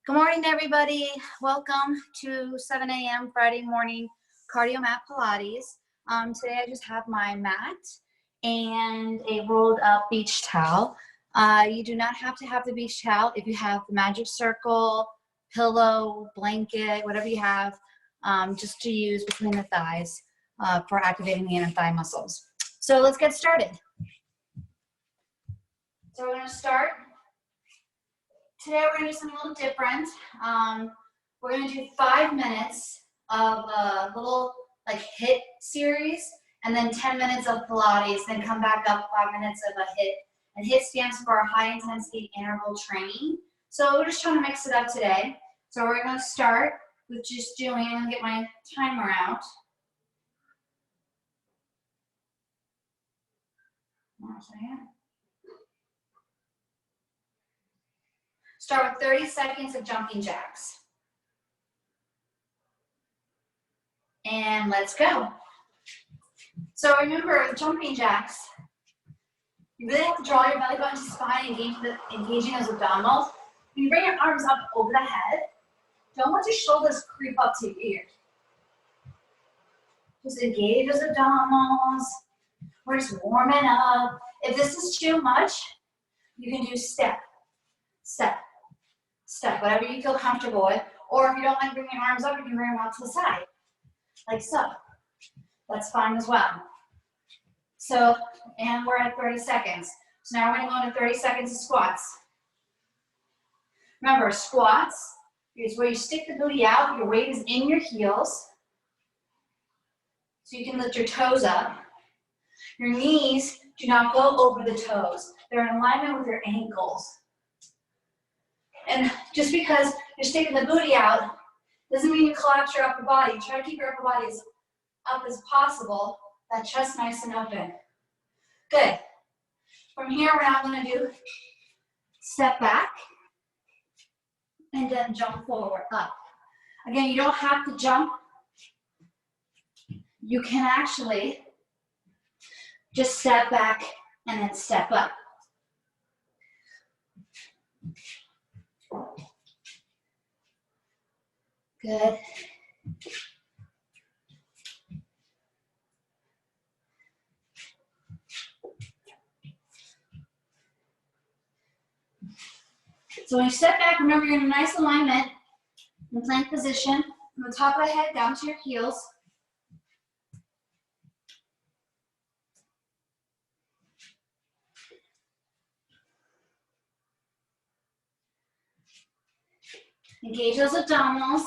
Good morning, everybody. Welcome to 7 a.m. Friday morning Cardio Mat Pilates. Today I just have my mat and a rolled up beach towel. You do not have to have the beach towel if you have the magic circle, pillow, blanket, whatever you have, just to use between the thighs for activating the inner thigh muscles. So let's get started. So we're going to start. Today we're going to do something a little different. We're going to do 5 minutes of a little like HIIT series, and then 10 minutes of Pilates, then come back up 5 minutes of a HIIT. And HIIT stands for high intensity interval training. So we're just trying to mix it up today. So we're going to start with just doing, I'm going to get my timer out. Start with 30 seconds of jumping jacks. And let's go. So remember, jumping jacks, you really have to draw your belly button to spine, engaging those abdominals. When you bring your arms up over the head, don't let your shoulders creep up to your ears. Just engage those abdominals. We're just warming up. If this is too much, you can do step, step, step, whatever you feel comfortable with. Or if you don't like bringing your arms up, you can bring them out to the side, like so. That's fine as well. So, and we're at 30 seconds. So now we're going to go into 30 seconds of squats. Remember, squats is where you stick the booty out, your weight is in your heels. So you can lift your toes up. Your knees do not go over the toes. They're in alignment with your ankles. And just because you're sticking the booty out, doesn't mean you collapse your upper body. Try to keep your upper body as up as possible, that chest nice and open. Good. From here, we're now going to do step back and then jump forward, up. Again, you don't have to jump. You can actually just step back and then step up. Good. So when you step back, remember you're in a nice alignment, in plank position, from the top of the head down to your heels. Engage those abdominals.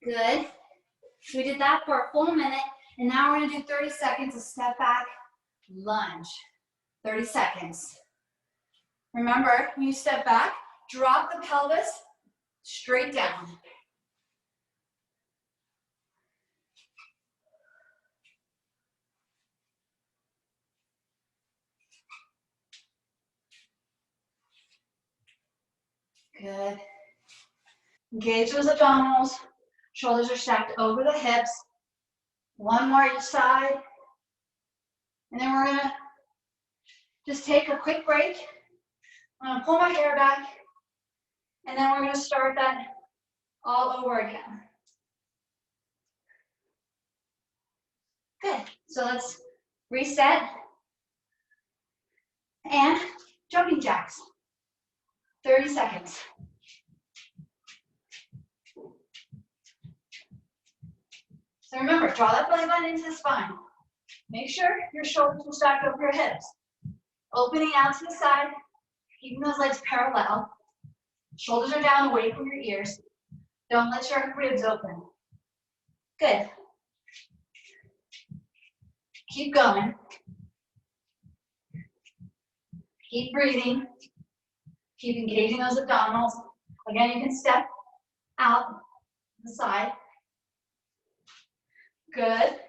Good. So we did that for a full minute, and now we're going to do 30 seconds of step back lunge. 30 seconds. Remember, when you step back, drop the pelvis straight down. Good. Engage those abdominals. Shoulders are stacked over the hips. One more each side. And then we're going to just take a quick break. I'm going to pull my hair back. And then we're going to start that all over again. Good. So let's reset. And jumping jacks. 30 seconds. So remember, draw that belly button into the spine. Make sure your shoulders will stack over your hips. Opening out to the side, keeping those legs parallel. Shoulders are down away from your ears. Don't let your ribs open. Good. Keep going. Keep breathing. Keep engaging those abdominals. Again, you can step out to the side. Good.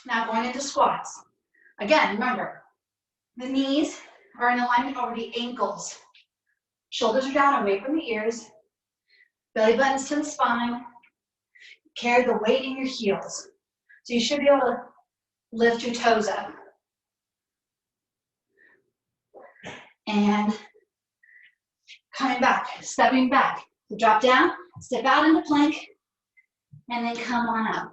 Now going into squats. Again, remember, the knees are in alignment over the ankles. Shoulders are down away from the ears. Belly buttons to the spine. Carry the weight in your heels. So you should be able to lift your toes up. And coming back, stepping back. So drop down, step out into plank, and then come on up.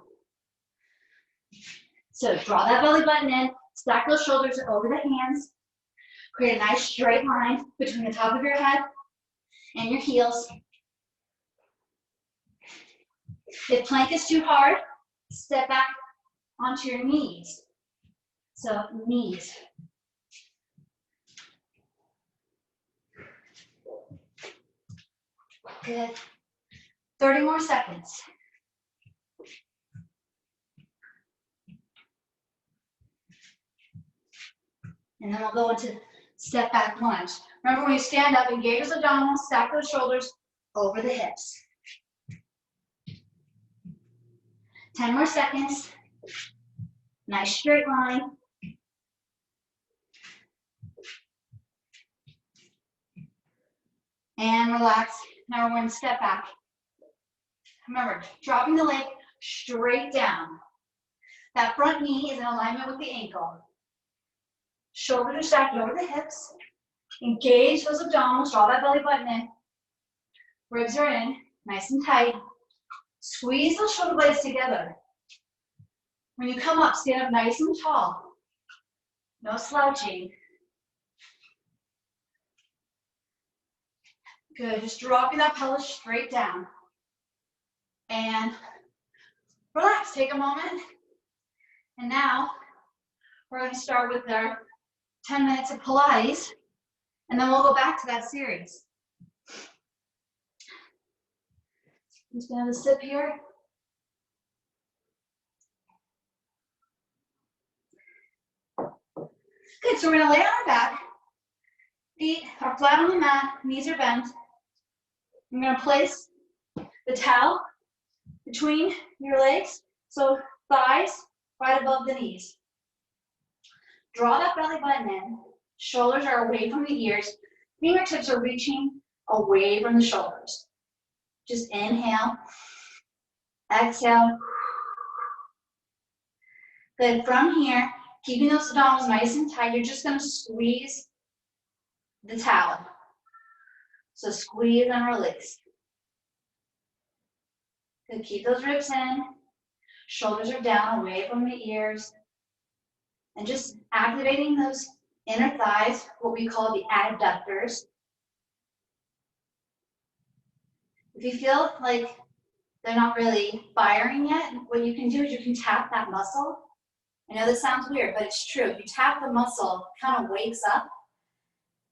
So draw that belly button in, stack those shoulders over the hands, create a nice straight line between the top of your head and your heels. If plank is too hard, step back onto your knees. So knees. Good. 30 more seconds. And then we'll go into step back lunge. Remember, when you stand up, engage those abdominals, stack those shoulders over the hips. 10 more seconds. Nice straight line. And relax. Now we're going to step back. Remember, dropping the leg straight down. That front knee is in alignment with the ankle. Shoulders are stacked over the hips. Engage those abdominals, draw that belly button in. Ribs are in, nice and tight. Squeeze those shoulder blades together. When you come up, stand up nice and tall. No slouching. Good, just dropping that pelvis straight down. And relax, take a moment. And now, we're going to start with our 10 minutes of Pilates, and then we'll go back to that series. I'm just going to have a sip here. Good, so we're going to lay on our back. Feet are flat on the mat, knees are bent. I'm going to place the towel between your legs, so thighs right above the knees. Draw that belly button in. Shoulders are away from the ears. Fingertips are reaching away from the shoulders. Just inhale, exhale. Good, from here, keeping those abdominals nice and tight, you're just going to squeeze the towel. So squeeze and release. Good, keep those ribs in. Shoulders are down, away from the ears. And just activating those inner thighs, what we call the adductors. If you feel like they're not really firing yet, what you can do is you can tap that muscle. I know this sounds weird, but it's true. If you tap the muscle, it kind of wakes up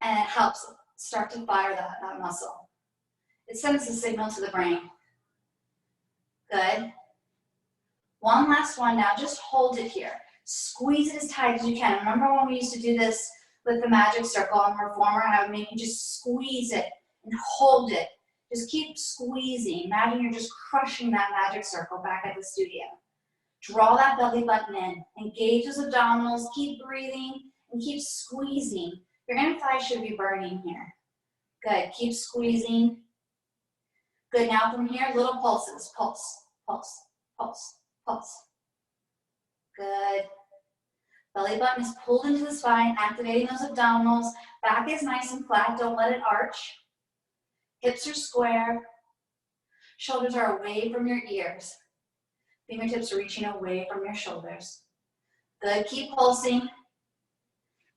and it helps start to fire that muscle. It sends a signal to the brain. Good. One last one now, just hold it here. Squeeze it as tight as you can. Remember when we used to do this with the magic circle on Reformer, and I would make you just squeeze it and hold it. Just keep squeezing. Imagine you're just crushing that magic circle back at the studio. Draw that belly button in. Engage those abdominals. Keep breathing and keep squeezing. Your inner thighs should be burning here. Good. Keep squeezing. Good. Now from here, little pulses. Pulse, pulse, pulse, pulse. Good. Belly button is pulled into the spine, activating those abdominals. Back is nice and flat. Don't let it arch. Hips are square. Shoulders are away from your ears. Fingertips are reaching away from your shoulders. Good. Keep pulsing.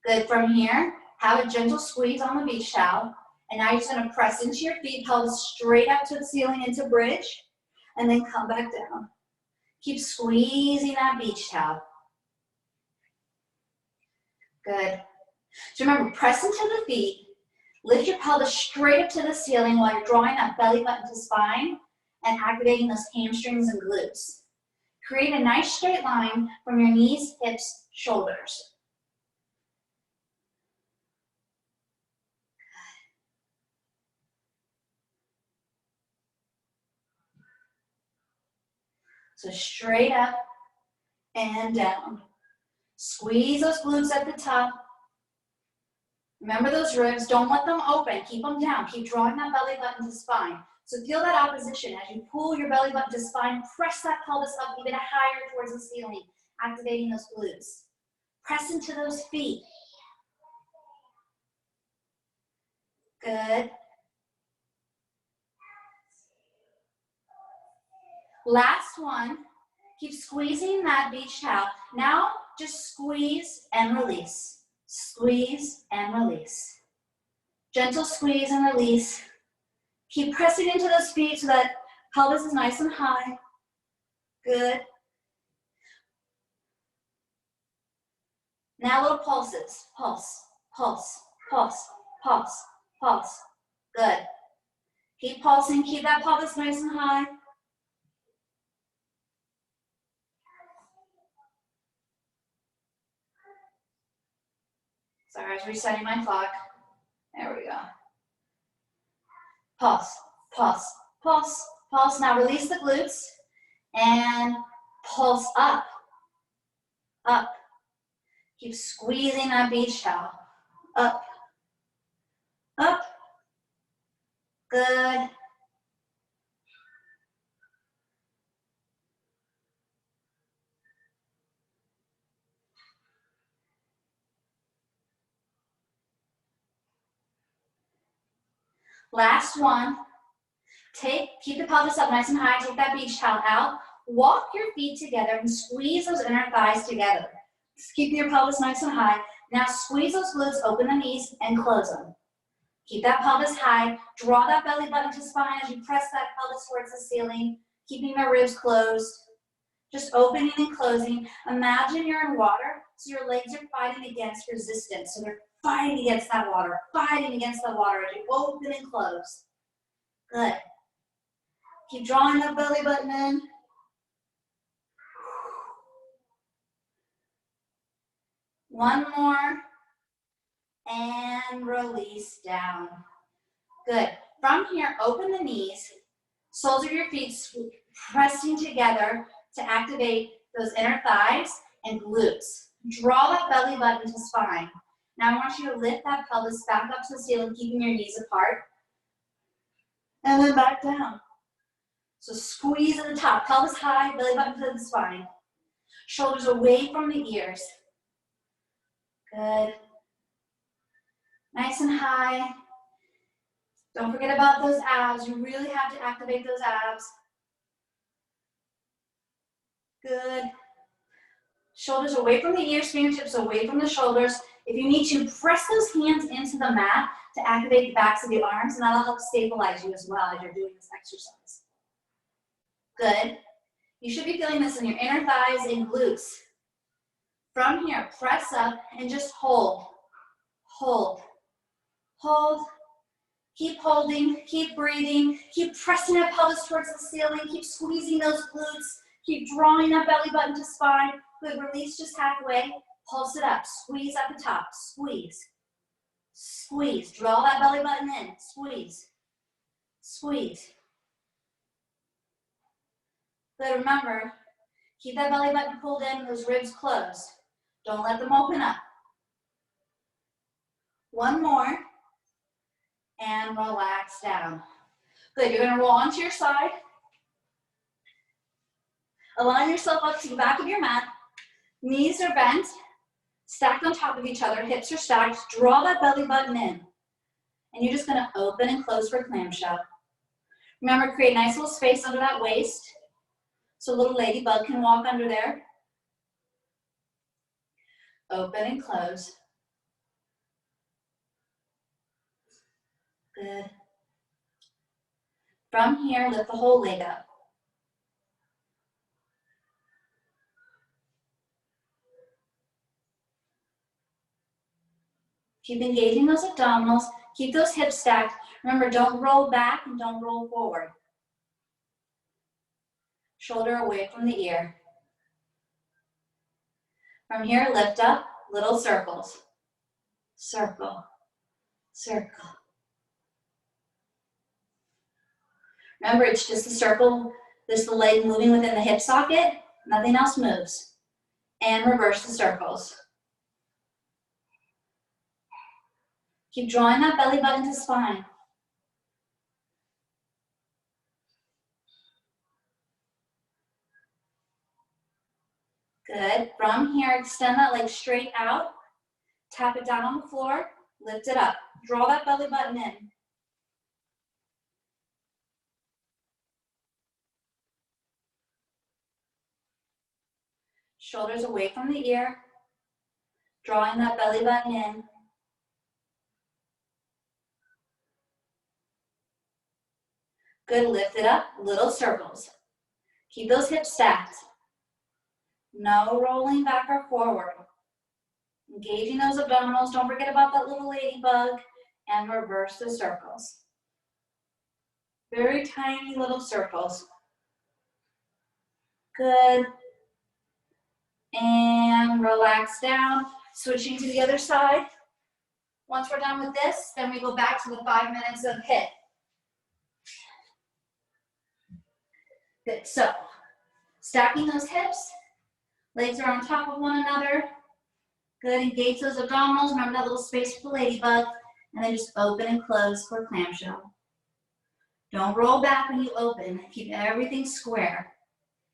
Good. From here, have a gentle squeeze on the beach towel. And now you're just going to press into your feet, pelvis straight up to the ceiling into bridge, and then come back down. Keep squeezing that beach towel. Good. So remember, press into the feet. Lift your pelvis straight up to the ceiling while you're drawing that belly button to spine and activating those hamstrings and glutes. Create a nice straight line from your knees, hips, shoulders. So straight up and down. Squeeze those glutes at the top. Remember those ribs, don't let them open, keep them down. Keep drawing that belly button to spine. So feel that opposition. As you pull your belly button to spine, press that pelvis up even higher towards the ceiling, activating those glutes. Press into those feet. Good. Last one. Keep squeezing that beach towel. Now just squeeze and release. Squeeze and release. Gentle squeeze and release. Keep pressing into those feet so that pelvis is nice and high. Good. Now little pulses. Pulse, pulse, pulse, pulse, pulse. Good. Keep pulsing. Keep that pelvis nice and high. Sorry, I was resetting my clock. There we go. Pulse, pulse, pulse, pulse. Now release the glutes and pulse up, up. Keep squeezing that beach towel. Up, up. Good. Last one. Keep the pelvis up nice and high. Take that beach towel out. Walk your feet together and squeeze those inner thighs together. Just keep your pelvis nice and high. Now squeeze those glutes, open the knees, and close them. Keep that pelvis high. Draw that belly button to spine as you press that pelvis towards the ceiling, keeping the ribs closed. Just opening and closing. Imagine you're in water, so your legs are fighting against resistance. So they're fighting against that water, fighting against the water as you open and close. Good. Keep drawing that belly button in. One more. And release down. Good. From here, open the knees. Soles of your feet pressing together to activate those inner thighs and glutes. Draw that belly button to spine. Now I want you to lift that pelvis back up to the ceiling, keeping your knees apart. And then back down. So squeeze at the top, pelvis high, belly button to the spine. Shoulders away from the ears. Good. Nice and high. Don't forget about those abs. You really have to activate those abs. Good. Shoulders away from the ears, fingertips away from the shoulders. If you need to, press those hands into the mat to activate the backs of the arms, and that'll help stabilize you as well as you're doing this exercise. Good. You should be feeling this in your inner thighs and glutes. From here, press up and just hold. Hold. Hold. Keep holding. Keep breathing. Keep pressing that pelvis towards the ceiling. Keep squeezing those glutes. Keep drawing that belly button to spine. Good. Release just halfway. Pulse it up. Squeeze at the top. Squeeze. Squeeze. Draw that belly button in. Squeeze. Squeeze. Good. Remember, keep that belly button pulled in, those ribs closed. Don't let them open up. One more. And relax down. Good. You're going to roll onto your side. Align yourself up to the back of your mat. Knees are bent, stacked on top of each other. Hips are stacked. Draw that belly button in. And you're just going to open and close for clamshell. Remember, create a nice little space under that waist so a little ladybug can walk under there. Open and close. Good. From here, lift the whole leg up. Keep engaging those abdominals. Keep those hips stacked. Remember, don't roll back and don't roll forward. Shoulder away from the ear. From here, lift up, little circles. Circle, circle. Remember, it's just a circle, just the leg moving within the hip socket, nothing else moves. And reverse the circles. Keep drawing that belly button to spine. Good. From here, extend that leg straight out. Tap it down on the floor. Lift it up. Draw that belly button in. Shoulders away from the ear. Drawing that belly button in. Good, lift it up, little circles. Keep those hips stacked. No rolling back or forward. Engaging those abdominals. Don't forget about that little ladybug. And reverse the circles. Very tiny little circles. Good. And relax down. Switching to the other side. Once we're done with this, then we go back to the 5 minutes of HIIT. Good, so stacking those hips, legs are on top of one another. Good, engage those abdominals, remember that little space for the ladybug, and then just open and close for clamshell. Don't roll back when you open, keep everything square.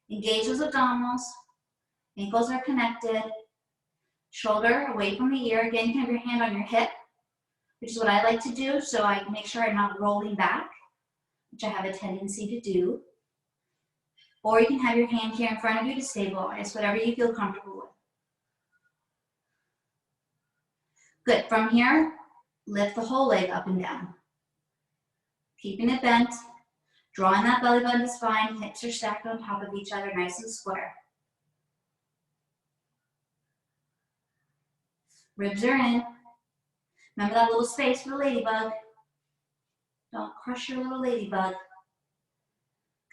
Engage those abdominals, ankles are connected, shoulder away from the ear. Again, you can have your hand on your hip, which is what I like to do, so I make sure I'm not rolling back, which I have a tendency to do. Or you can have your hand here in front of you to stabilize, whatever you feel comfortable with. Good, from here, lift the whole leg up and down. Keeping it bent, drawing that belly button to spine, hips are stacked on top of each other, nice and square. Ribs are in. Remember that little space for the ladybug. Don't crush your little ladybug.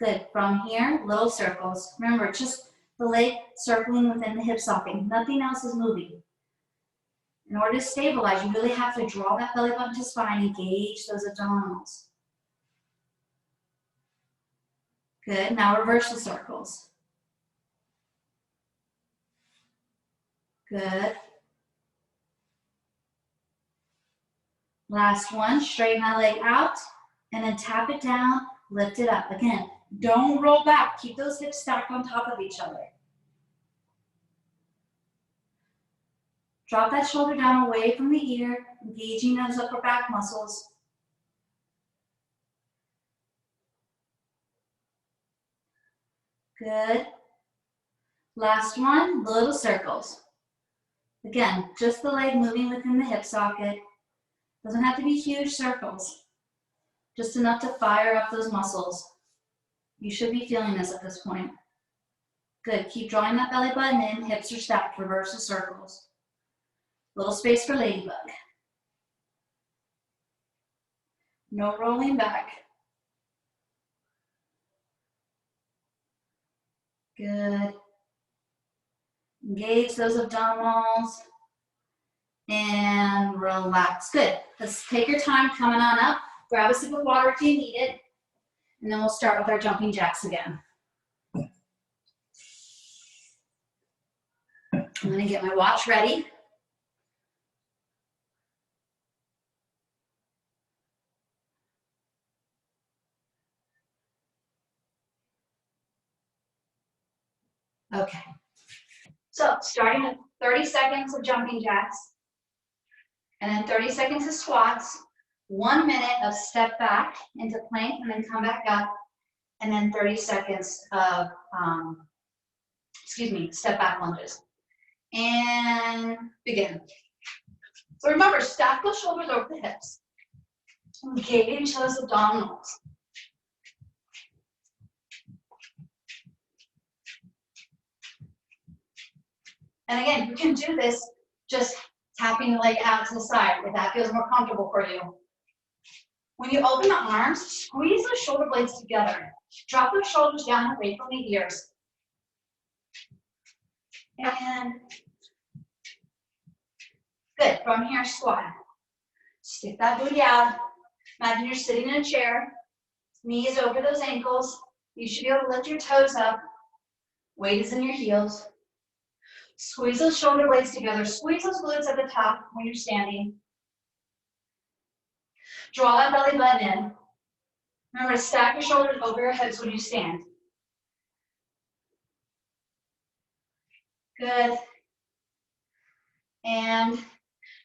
Good, from here, little circles. Remember, just the leg circling within the hip socket. Nothing else is moving. In order to stabilize, you really have to draw that belly button to spine, engage those abdominals. Good, now reverse the circles. Good. Last one, straighten that leg out, and then tap it down, lift it up. Again, don't roll back. Keep those hips stacked on top of each other. Drop that shoulder down away from the ear, engaging those upper back muscles. Good. Last one, little circles. Again, just the leg moving within the hip socket. Doesn't have to be huge circles. Just enough to fire up those muscles. You should be feeling this at this point. Good, keep drawing that belly button in, hips are stacked, reverse the circles. Little space for ladybug. No rolling back. Good. Engage those abdominals and relax. Good. Let's take your time coming on up. Grab a sip of water if you need it. And then we'll start with our jumping jacks again. I'm going to get my watch ready. Okay. So starting with 30 seconds of jumping jacks, and then 30 seconds of squats, 1 minute of step back into plank, and then come back up, and then 30 seconds of, step back lunges. And begin. So remember, stack those shoulders over the hips. Engage those abdominals. And again, you can do this just tapping the leg out to the side if that feels more comfortable for you. When you open the arms, squeeze the shoulder blades together. Drop the shoulders down away from the ears. And good, from here, squat. Stick that booty out. Imagine you're sitting in a chair, knees over those ankles. You should be able to lift your toes up. Weight is in your heels. Squeeze those shoulder blades together. Squeeze those glutes at the top when you're standing. Draw that belly button in. Remember to stack your shoulders over your hips when you stand. Good. And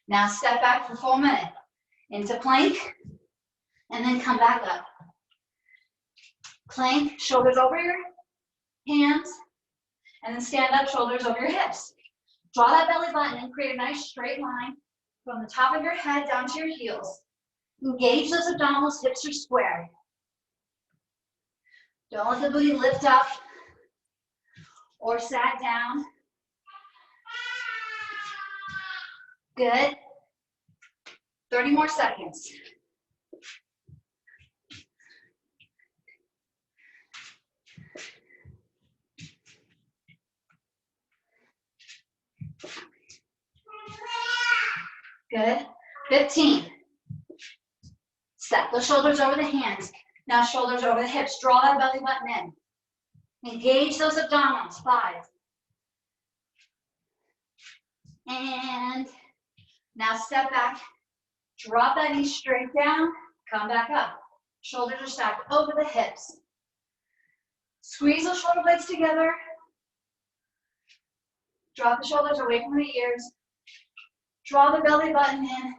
now step back for a full minute. Into plank, and then come back up. Plank, shoulders over your hands, And then stand up, shoulders over your hips. Draw that belly button and create a nice straight line from the top of your head down to your heels. Engage those abdominals, hips are square. Don't let the booty lift up or sag down. Good. 30 more seconds. Good. 15. Step the shoulders over the hands. Now shoulders over the hips. Draw that belly button in. Engage those abdominals. 5. And now step back. Drop that knee straight down. Come back up. Shoulders are stacked over the hips. Squeeze those shoulder blades together. Drop the shoulders away from the ears. Draw the belly button in.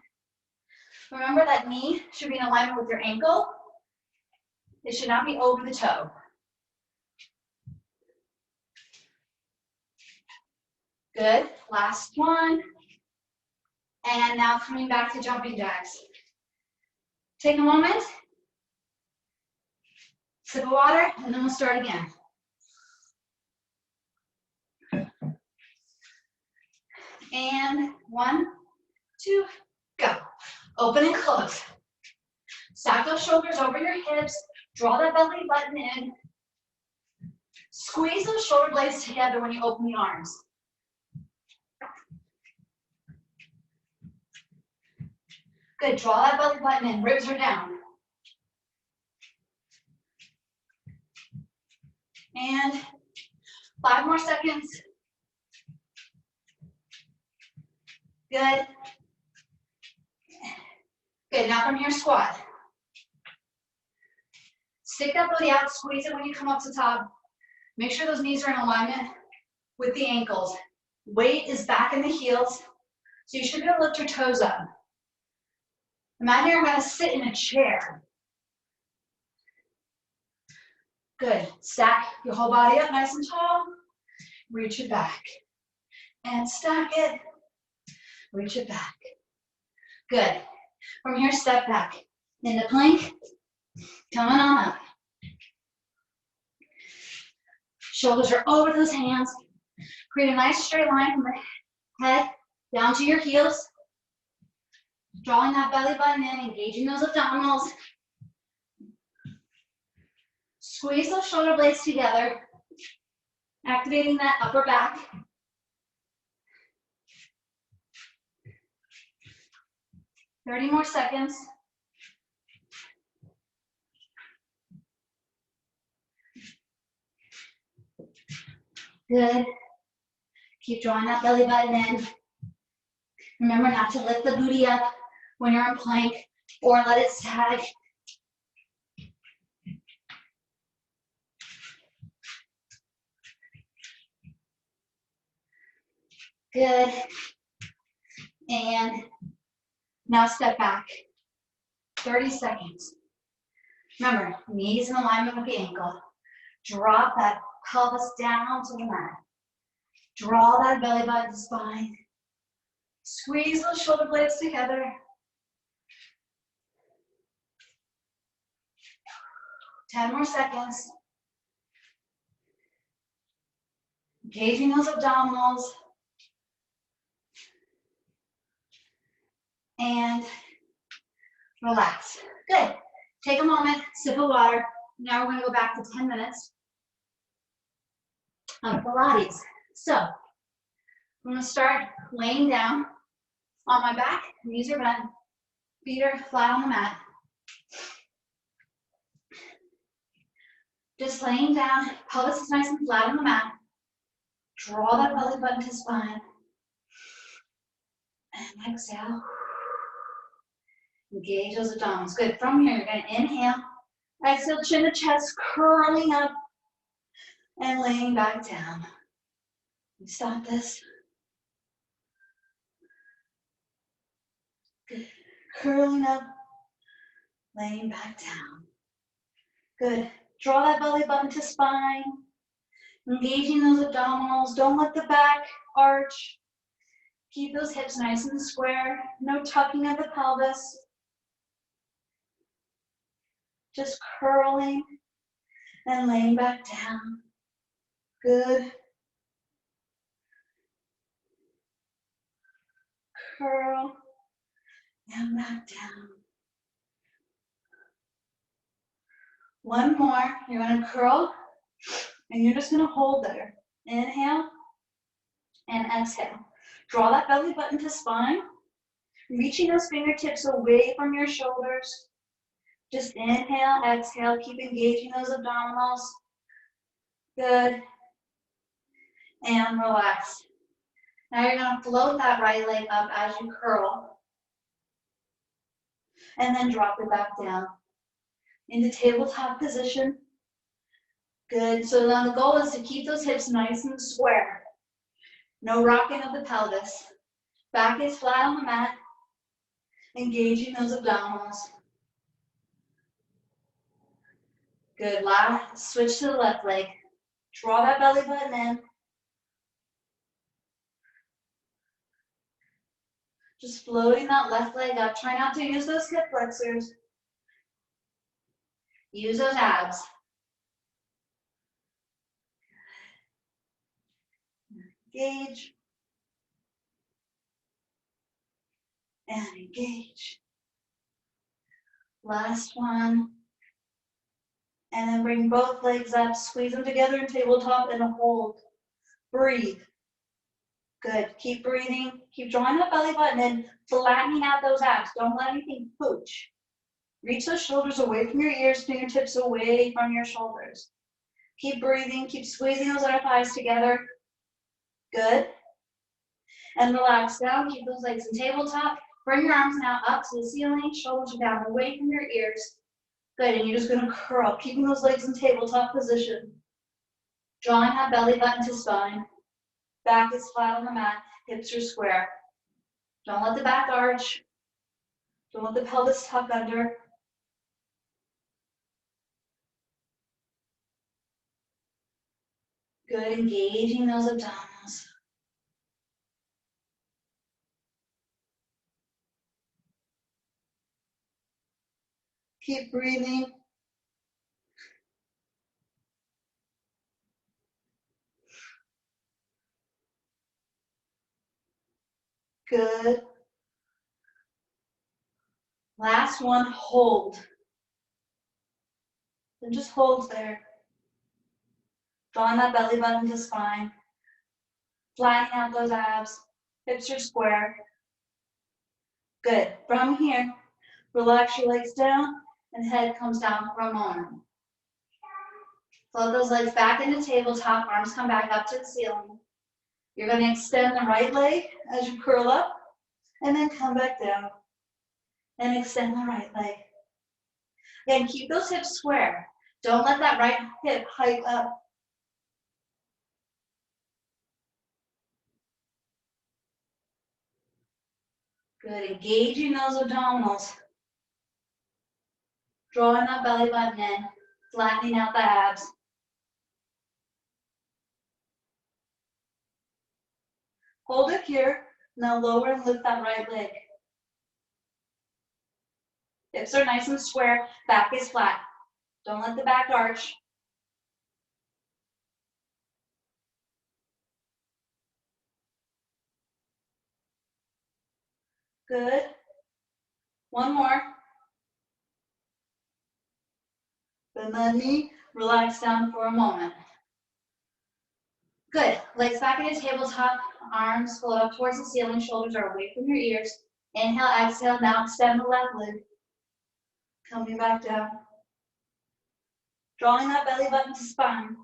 Remember that knee should be in alignment with your ankle. It should not be over the toe. Good. Last one. And now coming back to jumping jacks. Take a moment. Sip of water, and then we'll start again. And 1, 2, go. Open and close. Stack those shoulders over your hips. Draw that belly button in. Squeeze those shoulder blades together when you open the arms. Good, draw that belly button in, ribs are down. And 5 more seconds. Good. Good, now from here, squat. Stick that booty out, squeeze it when you come up to top. Make sure those knees are in alignment with the ankles. Weight is back in the heels, so you should be able to lift your toes up. Imagine you're gonna sit in a chair. Good, stack your whole body up nice and tall. Reach it back. And stack it. Reach it back. Good. From here, step back. Into plank. Coming on up. Shoulders are over those hands. Create a nice straight line from the head down to your heels. Drawing that belly button in, engaging those abdominals. Squeeze those shoulder blades together. Activating that upper back. Thirty more seconds. Good. Keep drawing that belly button in. Remember not to lift the booty up when you're in plank or let it sag. Good. And now step back. 30 seconds. Remember, knees in alignment with the ankle. Drop that pelvis down to the mat. Draw that belly button to spine. Squeeze those shoulder blades together. 10 more seconds. Engaging those abdominals. And relax. Good. Take a moment, sip of water. Now we're going to go back to 10 minutes of Pilates. So, I'm going to start laying down on my back, knees are bent, feet are flat on the mat. Just laying down, pelvis is nice and flat on the mat. Draw that belly button to spine. And exhale. Engage those abdominals. Good. From here, you're going to inhale. Exhale, chin to chest, curling up and laying back down. You stop this. Good. Curling up, laying back down. Good. Draw that belly button to spine. Engaging those abdominals. Don't let the back arch. Keep those hips nice and square. No tucking of the pelvis. Just curling and laying back down. Good. Curl and back down. One more. You're going to curl and you're just going to hold there. Inhale and exhale. Draw that belly button to spine. Reaching those fingertips away from your shoulders. Just inhale, exhale. Keep engaging those abdominals. Good. And relax. Now you're going to float that right leg up as you curl. And then drop it back down into tabletop position. Good. So now the goal is to keep those hips nice and square. No rocking of the pelvis. Back is flat on the mat. Engaging those abdominals. Good. Last, switch to the left leg. Draw that belly button in. Just floating that left leg up. Try not to use those hip flexors. Use those abs. Engage. And engage. Last one. And then bring both legs up. Squeeze them together in tabletop and hold. Breathe. Good. Keep breathing. Keep drawing that belly button in. Flattening out those abs. Don't let anything pooch. Reach those shoulders away from your ears. Fingertips away from your shoulders. Keep breathing. Keep squeezing those inner thighs together. Good. And relax down. Keep those legs in tabletop. Bring your arms now up to the ceiling. Shoulders are down away from your ears. Good. And you're just going to curl. Keeping those legs in tabletop position. Drawing that belly button to spine. Back is flat on the mat. Hips are square. Don't let the back arch. Don't let the pelvis tuck under. Good. Engaging those abdominals. Keep breathing. Good. Last one, hold. And just hold there. Drawing that belly button to spine. Flattening out those abs. Hips are square. Good. From here, relax your legs down and head comes down for a moment. Float those legs back into tabletop. Arms come back up to the ceiling. You're going to extend the right leg as you curl up and then come back down and extend the right leg. Again, keep those hips square. Don't let that right hip hike up. Good. Engaging those abdominals. Drawing that belly button in. Flattening out the abs. Hold it here. Now lower and lift that right leg. Hips are nice and square. Back is flat. Don't let the back arch. Good. One more. Bend that knee. Relax down for a moment. Good. Legs back into tabletop. Arms float up towards the ceiling. Shoulders are away from your ears. Inhale, exhale. Now extend the left leg. Coming back down. Drawing that belly button to spine.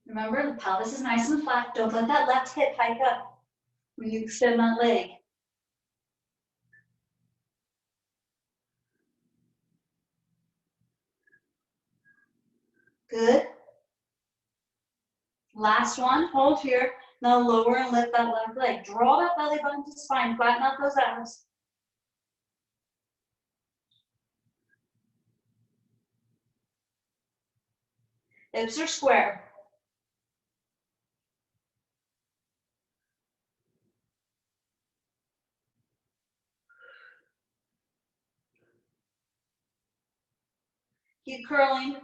Remember, the pelvis is nice and flat. Don't let that left hip hike up when you extend that leg. Good. Last one, hold here. Now lower and lift that left leg. Draw that belly button to spine, flatten out those abs. Hips are square. Keep curling.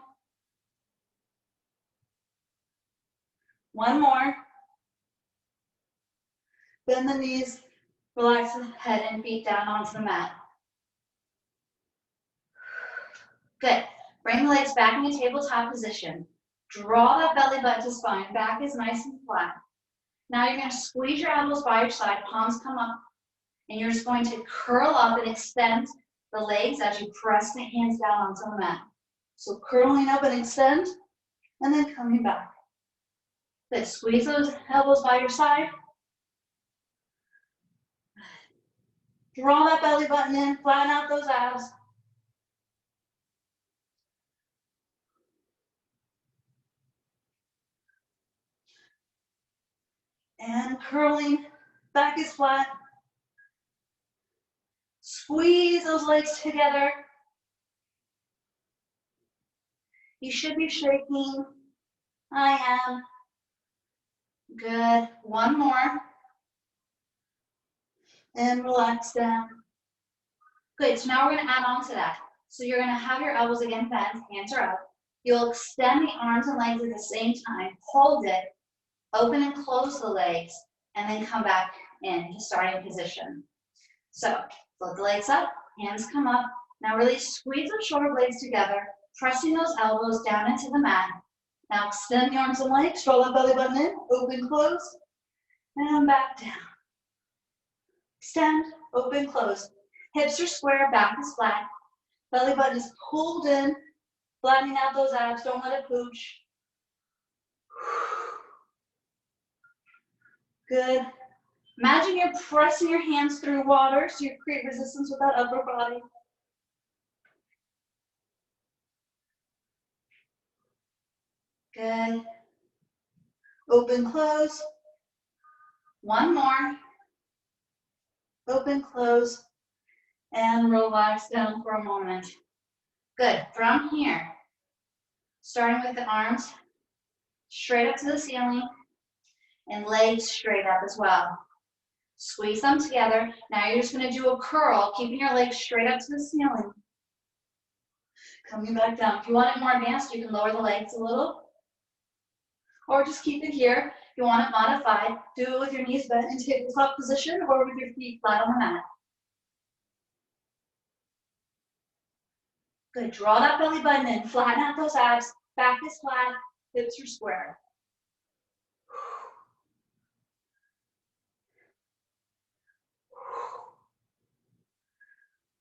One more. Bend the knees. Relax the head and feet down onto the mat. Good. Bring the legs back in a tabletop position. Draw that belly button to spine. Back is nice and flat. Now you're going to squeeze your elbows by your side. Palms come up. And you're just going to curl up and extend the legs as you press the hands down onto the mat. So curling up and extend, and then coming back. Good. Squeeze those elbows by your side. Draw that belly button in. Flatten out those abs. And curling. Back is flat. Squeeze those legs together. You should be shaking. I am. Good. One more. And relax down. Good. So now we're going to add on to that. So you're going to have your elbows again bent. Hands are up. You'll extend the arms and legs at the same time. Hold it. Open and close the legs. And then come back into starting position. So float the legs up. Hands come up. Now really squeeze the shoulder blades together. Pressing those elbows down into the mat. Now extend the arms and legs. Roll that belly button in. Open, close. And back down. Extend, open, close. Hips are square, back is flat. Belly button is pulled in. Flattening out those abs. Don't let it pooch. Good. Imagine you're pressing your hands through water so you create resistance with that upper body. Good. Open, close. One more. Open, close. And relax down for a moment. Good. From here, starting with the arms straight up to the ceiling and legs straight up as well. Squeeze them together. Now you're just going to do a curl, keeping your legs straight up to the ceiling. Coming back down. If you want it more advanced, you can lower the legs a little. Or just keep it here. If you want it modified, do it with your knees bent in tabletop position or with your feet flat on the mat. Good. Draw that belly button in. Flatten out those abs. Back is flat. Hips are square.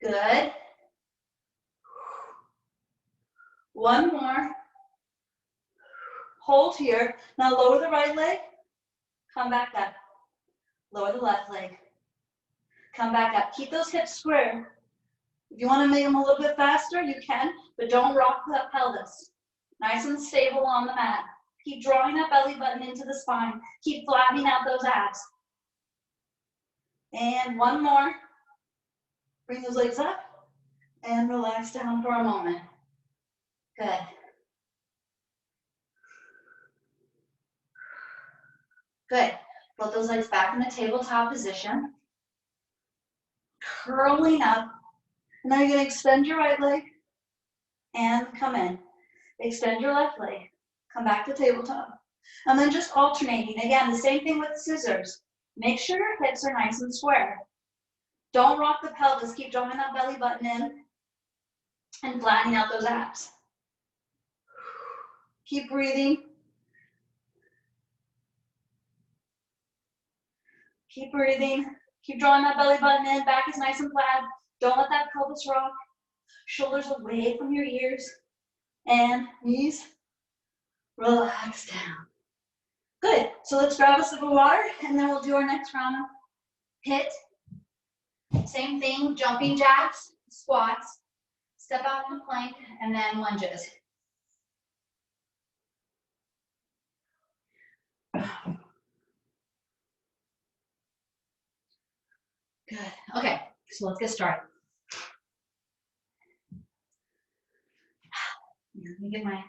Good. One more. Hold here. Now lower the right leg. Come back up. Lower the left leg. Come back up. Keep those hips square. If you want to make them a little bit faster, you can, but don't rock that pelvis. Nice and stable on the mat. Keep drawing that belly button into the spine. Keep flattening out those abs. And one more. Bring those legs up and relax down for a moment. Good. Good. Put those legs back in the tabletop position. Curling up. Now you're going to extend your right leg and come in. Extend your left leg. Come back to tabletop. And then just alternating. Again, the same thing with scissors. Make sure your hips are nice and square. Don't rock the pelvis. Keep drawing that belly button in and flattening out those abs. Keep breathing. Keep breathing. Keep drawing that belly button in. Back is nice and flat. Don't let that pelvis rock. Shoulders away from your ears. And knees. Relax down. Good. So let's grab a sip of water and then we'll do our next round of HIIT. Same thing, jumping jacks, squats, step out in plank, and then lunges. Good. Okay, so let's get started. Let me get my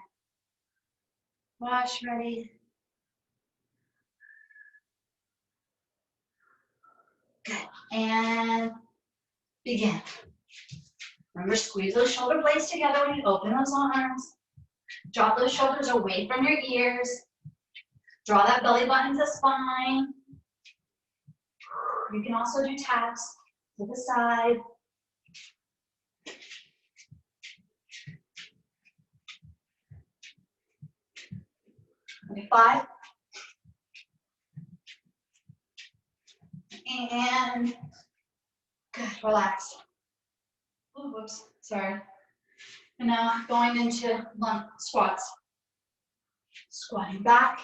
Wash ready. Good. And begin. Remember, squeeze those shoulder blades together when you open those arms. Drop those shoulders away from your ears. Draw that belly button to spine. You can also do taps to the side. Okay, 5. And good, relax. Ooh, whoops, sorry. And now going into lunge squats. Squatting back.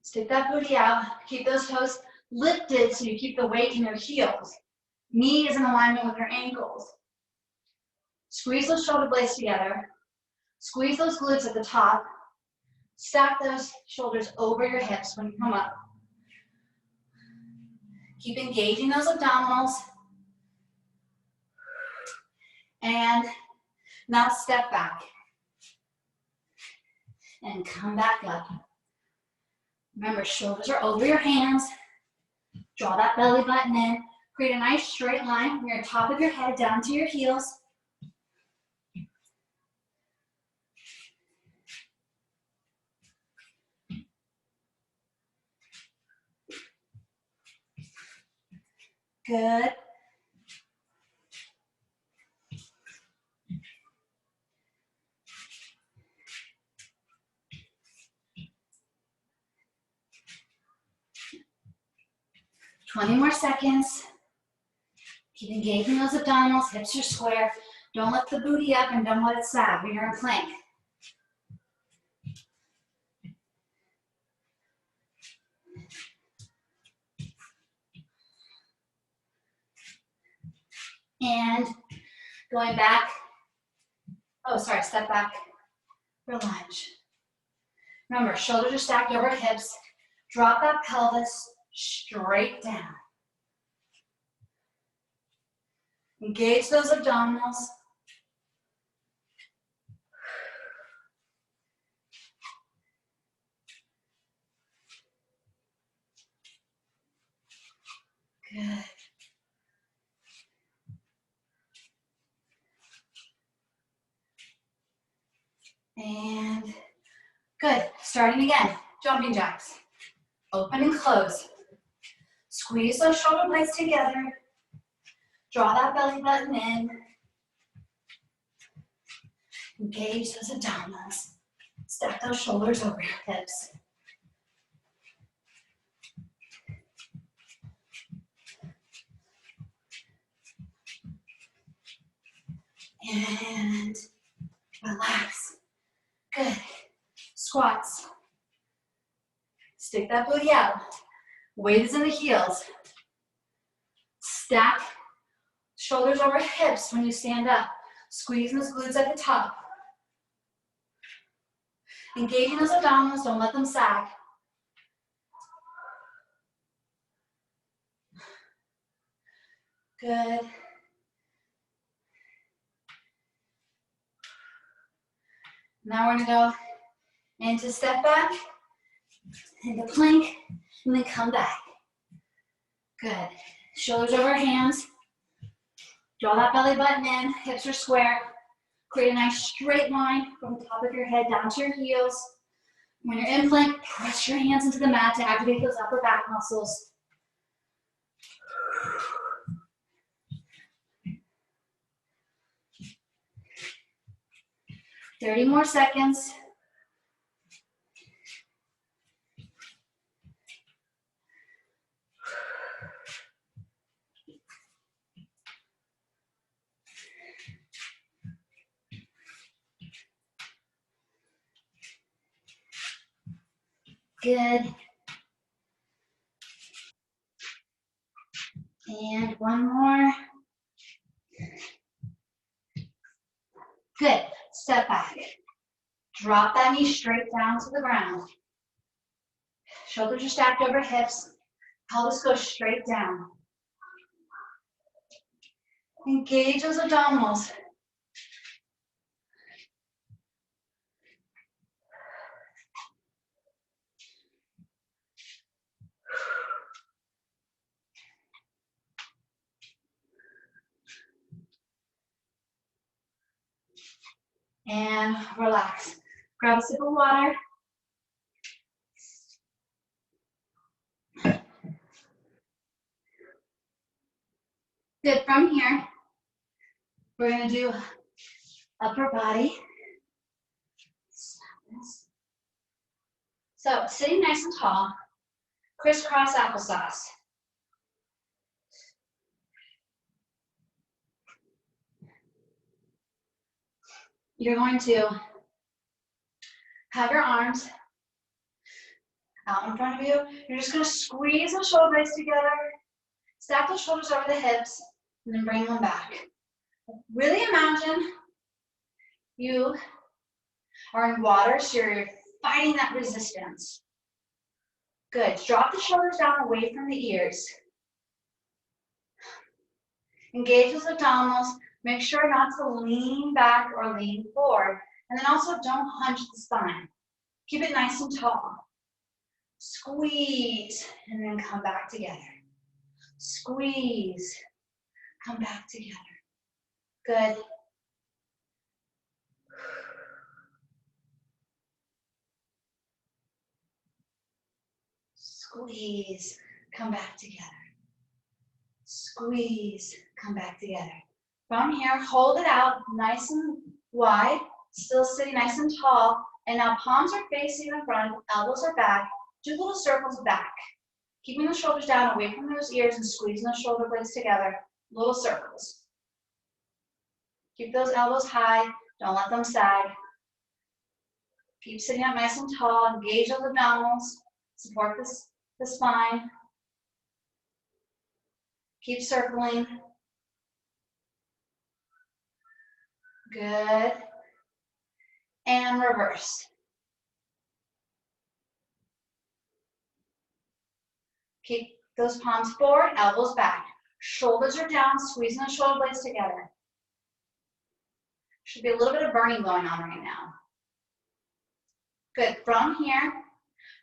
Stick that booty out. Keep those toes lifted so you keep the weight in your heels. Knee is in alignment with your ankles. Squeeze those shoulder blades together. Squeeze those glutes at the top. Stack those shoulders over your hips when you come up. Keep engaging those abdominals. And now step back. And come back up. Remember, shoulders are over your hands. Draw that belly button in. Create a nice straight line from your top of your head down to your heels. Good. Twenty more seconds. Keep engaging those abdominals, hips are square. Don't lift the booty up and don't let it sag when you're in plank. And going back. Oh, sorry, step back for lunge. Remember, shoulders are stacked over hips. Drop that pelvis straight down. Engage those abdominals. Good. And good. Starting again. Jumping jacks. Open and close. Squeeze those shoulder blades together. Draw that belly button in. Engage those abdominals. Stack those shoulders over your hips. And relax. Good. Squats. Stick that booty out. Weight is in the heels. Stack shoulders over hips when you stand up. Squeeze those glutes at the top. Engaging those abdominals, don't let them sag. Good. Now we're gonna go into step back, into plank, and then come back. Good. Shoulders over hands. Draw that belly button in, hips are square. Create a nice straight line from the top of your head down to your heels. When you're in plank, press your hands into the mat to activate those upper back muscles. Thirty more seconds. Good. And one more. Good. Step back. Drop that knee straight down to the ground. Shoulders are stacked over hips. Pelvis goes straight down. Engage those abdominals. And relax. Grab a sip of water. Good, from here, we're gonna do upper body. So, sitting nice and tall, crisscross applesauce. You're going to have your arms out in front of you. You're just gonna squeeze the shoulder blades together, stack the shoulders over the hips, and then bring them back. Really imagine you are in water, so you're fighting that resistance. Good. Drop the shoulders down away from the ears. Engage those abdominals. Make sure not to lean back or lean forward. And then also don't hunch the spine. Keep it nice and tall. Squeeze, and then come back together. Squeeze, come back together. Good. Squeeze, come back together. Squeeze, come back together. From here, hold it out nice and wide, still sitting nice and tall. And now palms are facing in front, elbows are back. Do little circles back. Keeping the shoulders down away from those ears and squeezing those shoulder blades together. Little circles. Keep those elbows high. Don't let them sag. Keep sitting up nice and tall. Engage those abdominals. Support the spine. Keep circling. Good. And reverse. Keep those palms forward, elbows back. Shoulders are down, squeezing the shoulder blades together. Should be a little bit of burning going on right now. Good. From here,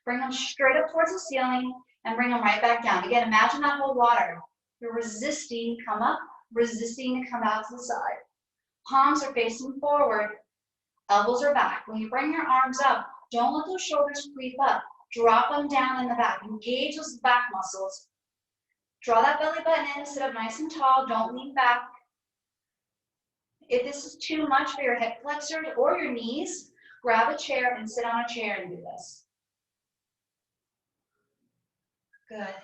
bring them straight up towards the ceiling and bring them right back down. Again, imagine that whole water. You're resisting, come up, resisting to come out to the side. Palms are facing forward, elbows are back. When you bring your arms up, don't let those shoulders creep up. Drop them down in the back. Engage those back muscles. Draw that belly button in, sit up nice and tall. Don't lean back. If this is too much for your hip flexors or your knees, grab a chair and sit on a chair and do this. Good.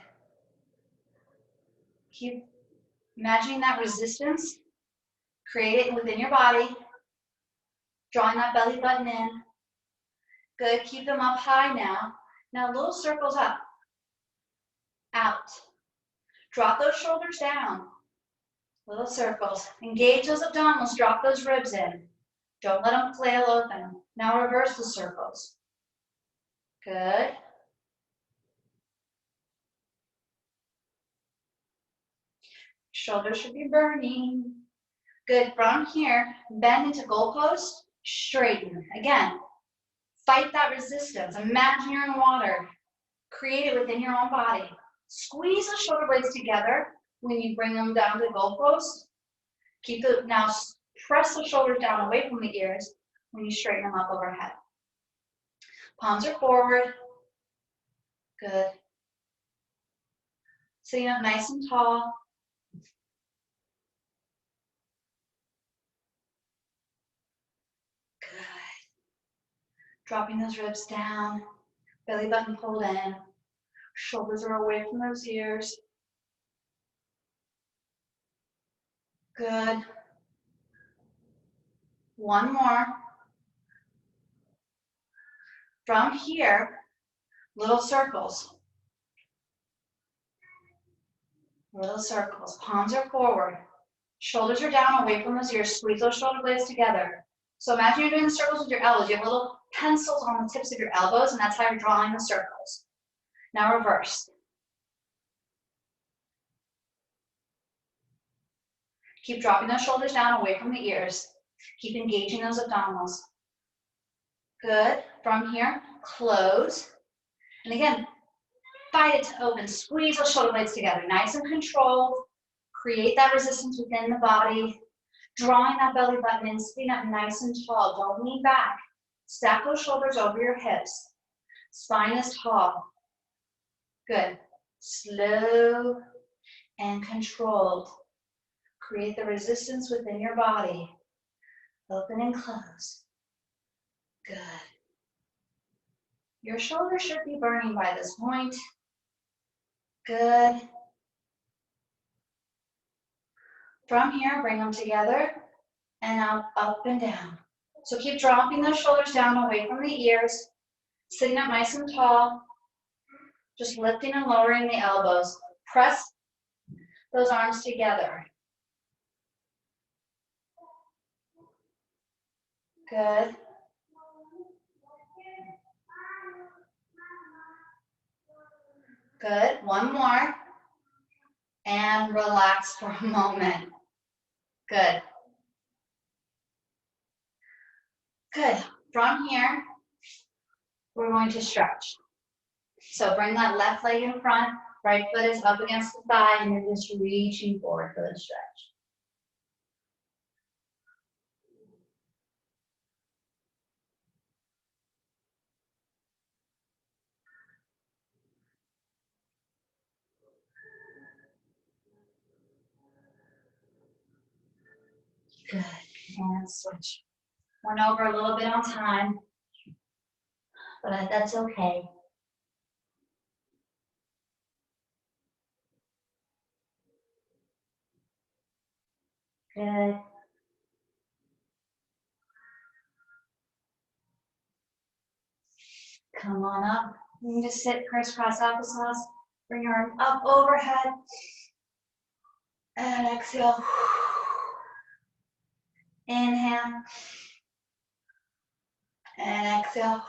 Keep imagining that resistance. Create it within your body. Drawing that belly button in. Good. Keep them up high now. Now little circles up. Out. Drop those shoulders down. Little circles. Engage those abdominals. Drop those ribs in. Don't let them flail open. Now reverse the circles. Good. Shoulders should be burning. Good. From here, bend into goalpost. Straighten. Again, fight that resistance. Imagine you're in water. Create it within your own body. Squeeze the shoulder blades together when you bring them down to the goalpost. Now press the shoulders down away from the ears when you straighten them up overhead. Palms are forward. Good. Sitting up nice and tall. Good. Dropping those ribs down. Belly button pulled in. Shoulders are away from those ears. Good. One more. From here, little circles. Little circles. Palms are forward. Shoulders are down away from those ears. Squeeze those shoulder blades together. So imagine you're doing circles with your elbows. You have little pencils on the tips of your elbows, and that's how you're drawing the circles. Now reverse. Keep dropping those shoulders down away from the ears. Keep engaging those abdominals. Good. From here, close. And again, fight it to open. Squeeze those shoulder blades together. Nice and controlled. Create that resistance within the body. Drawing that belly button in, sitting up nice and tall. Don't lean back. Stack those shoulders over your hips. Spine is tall. Good. Slow and controlled. Create the resistance within your body. Open and close. Good. Your shoulders should be burning by this point. Good. From here, bring them together and up and down. So keep dropping those shoulders down away from the ears. Sitting up nice and tall. Just lifting and lowering the elbows. Press those arms together. Good. Good. One more. And relax for a moment. Good. Good. From here, we're going to stretch. So bring that left leg in front, right foot is up against the thigh, and you're just reaching forward for the stretch. Good. And switch. Went over a little bit on time, but that's okay. Good. Come on up. You can just sit crisscross applesauce. Bring your arm up overhead. And exhale. Inhale. And exhale.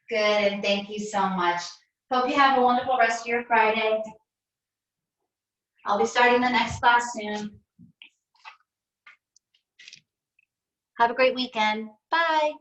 Good, and thank you so much. Hope you have a wonderful rest of your Friday. I'll be starting the next class soon. Have a great weekend. Bye.